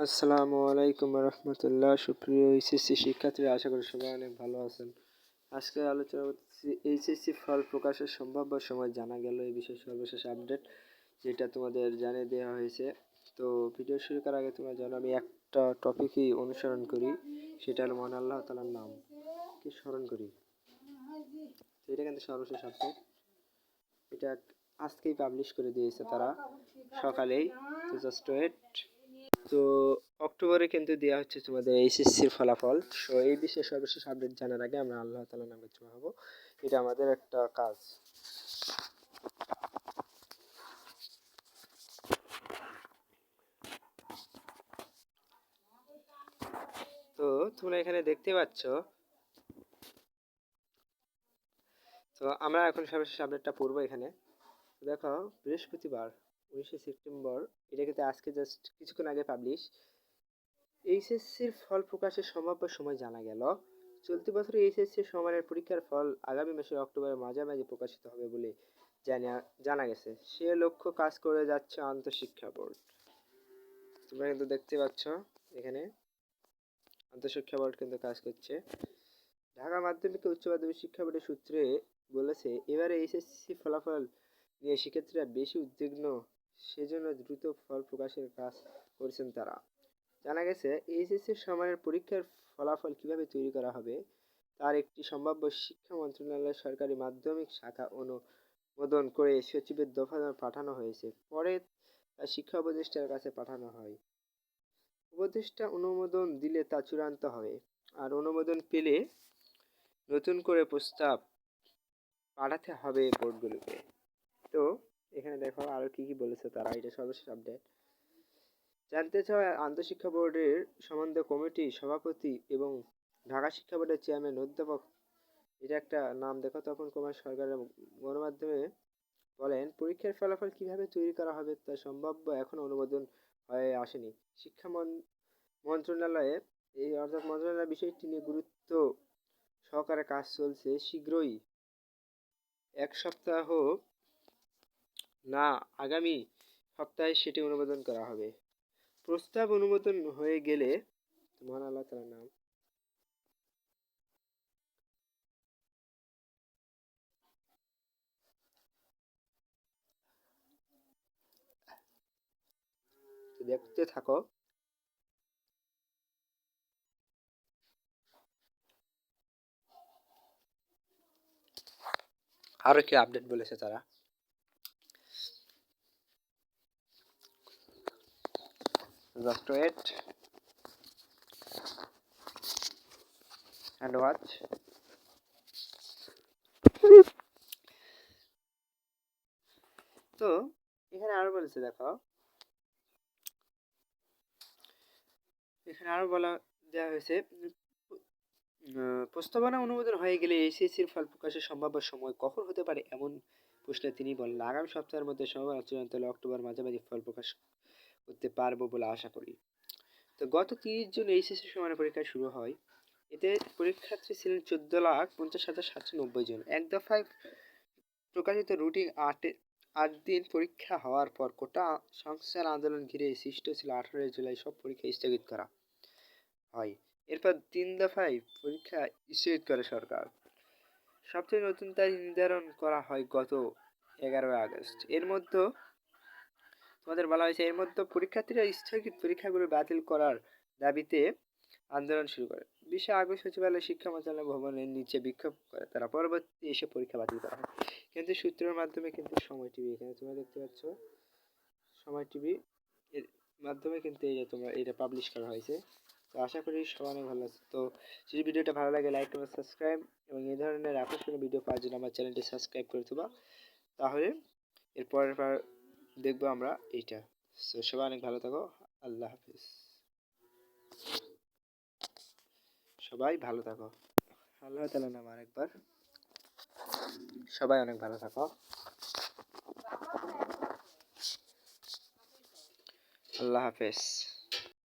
আসসালামু আলাইকুম রহমতুল্লাহ। সুপ্রিয় এইচএসসি শিক্ষার্থীরা, আশা করি সবাই অনেক ভালো আছেন। আজকে আলোচনা করছি এইচএসসি ফল প্রকাশের সম্ভাব্য সময় জানা গেল এই বিষয়ে সর্বশেষ আপডেট, যেটা তোমাদের জানিয়ে দেওয়া হয়েছে। তো ভিডিও শুরু করার আগে তোমরা জানো আমি একটা টপিকই অনুসরণ করি, সেটা হলো মহান আল্লাহ তাআলার নাম কি স্মরণ করি। তো এটা কিন্তু সর্বশেষ আপডেট, এটা আজকেই পাবলিশ করে দিয়েছে তারা সকালেই। তো জাস্ট ওয়েট। তো অক্টোবরে কিন্তু দেওয়া হচ্ছে তোমাদের এইচএসসির ফলাফল। সো এই বিষয়ে সর্বশেষ আপডেট জানার আগে আমরা আল্লাহ তাআলার নামে দোয়া হব, এটা আমাদের একটা কাজ। তো তোমরা এখানে দেখতে পাচ্ছ, তো আমরা এখন সর্বশেষ আপডেটটা পড়বো এখানে। দেখো, বৃহস্পতিবার 19শে সেপ্টেম্বর, এটা কিন্তু আজকে জাস্ট কিছুক্ষণ আগে পাবলিশ। এইচএসসির ফল প্রকাশের সম্ভাব্য সময় জানা গেল। চলতি বছর এইচএসসি সমানের পরীক্ষার ফল আগামী মাসের অক্টোবরের মাঝামাঝি প্রকাশিত হবে বলে জানা গেছে। সে লক্ষ্য কাজ করে যাচ্ছে আন্তঃশিক্ষা বোর্ড। তোমরা কিন্তু দেখতে পাচ্ছ এখানে আন্তঃশিক্ষা বোর্ড কিন্তু কাজ করছে। ঢাকা মাধ্যমিক ও উচ্চ মাধ্যমিক শিক্ষা বোর্ডের সূত্রে বলেছে, এবারে এইচএসসি ফলাফল নিয়ে শিক্ষার্থীরা বেশি উদ্বিগ্ন, সেজন্য দ্রুত ফল প্রকাশের কাজ করছেন তারা। জানা গেছে, এইচএসসি সমানের পরীক্ষার ফলাফল কিভাবে তৈরি করা হবে তার একটি সম্ভাব্য শিক্ষা মন্ত্রণালয়ের সরকারি মাধ্যমিক শাখা অনুমোদন করে সচিবের দফতরে পাঠানো হয়েছে। পরে তা শিক্ষা উপদেষ্টার কাছে পাঠানো হয়। উপদেষ্টা অনুমোদন দিলে তা চূড়ান্ত হবে, আর অনুমোদন পেলে নতুন করে প্রস্তাব পাঠাতে হবে বোর্ডগুলোকে। তো এখানে দেখো আরো কি কি বলেছে তারা, এটা সর্বশেষ আপডেট। জানতে চাওয়া আন্তঃশিক্ষা বোর্ডের সমন্বয় কমিটি সভাপতি এবং ঢাকা শিক্ষা বোর্ডের চেয়ারম্যান অধ্যাপক, এটা একটা নাম দেখো, তপন কুমার সরকারের গণমাধ্যমে বলেন, পরীক্ষার ফলাফল কিভাবে তৈরি করা হবে তা সম্ভাব্য এখনো অনুমোদন হয়ে আসেনি। শিক্ষা মন্ত্রণালয়ে অর্থাৎ মন্ত্রণালয়ের বিষয়টি নিয়ে গুরুত্ব সহকারে কাজ চলছে। শীঘ্রই, এক সপ্তাহ না আগামী সপ্তাহে সেটি অনুমোদন করা হবে। প্রস্তাব অনুমোদন হয়ে গেলে মহান আল্লাহ তাআলার নাম দেখতে থাকো। আরো কি আপডেট বলেছে তারা, জাস্ট ওয়েট অ্যান্ড ওয়াচ। তো এখানে আরো বলেছে, দেখো এখানে আরো বলা দেওয়া হয়েছে, প্রস্তাবনা অনুমোদন হয়ে গেলে এইচএসসির ফল প্রকাশের সম্ভাব্য সময় কখন হতে পারে এমন প্রশ্নে তিনি বলেন, আগামী সপ্তাহের মধ্যে সম্ভাবনা চূড়ান্ত হলে অক্টোবর মাঝামাঝি ফল প্রকাশ করতে পারবো বলে আশা করি। তো গত 30 জুন এইচএসসি সমানের পরীক্ষা শুরু হয়। এতে পরীক্ষার্থী ছিলেন 14,50,790 জন। এক দফায় প্রকাশিত রুটিন 8 দিন পরীক্ষা হওয়ার পর কোটা সংস্কার আন্দোলন ঘিরে সৃষ্ট ছিল 18 জুলাই সব পরীক্ষা স্থগিত করা হয়। এরপর 3 দফায় পরীক্ষা স্থগিত করে সরকার। সবচেয়ে নতুন তারিখ নির্ধারণ করা হয় গত 11 আগস্ট। এর মধ্যে তোমাদের বলা হয়েছে, এর মধ্যে পরীক্ষার্থীরা স্থগিত পরীক্ষাগুলো বাতিল করার দাবিতে আন্দোলন শুরু করে। 20 আগস্ট সচিবালয় শিক্ষা মন্ত্রণালয় ভবনের নিচে বিক্ষোভ করে তারা। পরবর্তী এসে পরীক্ষা বাতিল করা হয়। কিন্তু সূত্রের মাধ্যমে কিন্তু সময় টিভি, এখানে তোমরা দেখতে পাচ্ছ সময় টিভি এর মাধ্যমে কিন্তু এই যে তোমরা এটা পাবলিশ করা হয়েছে। তো আশা করি সবাই অনেক ভালো আছে। তো যদি ভিডিওটা ভালো লাগে লাইক কমেন্ট সাবস্ক্রাইব, এবং এই ধরনের আকর্ষণীয় ভিডিও পাওয়ার জন্য আমার চ্যানেলটি সাবস্ক্রাইব করে দেবা। তাহলে এরপরের বার দেখবো আমরা এইটা। তো সবাই অনেক ভালো থাকো। আল্লাহ হাফিজ। সবাই ভালো থাকো। আল্লাহ তাআলার নাম আরেকবার। সবাই অনেক ভালো থাকো। আল্লাহ হাফেজ।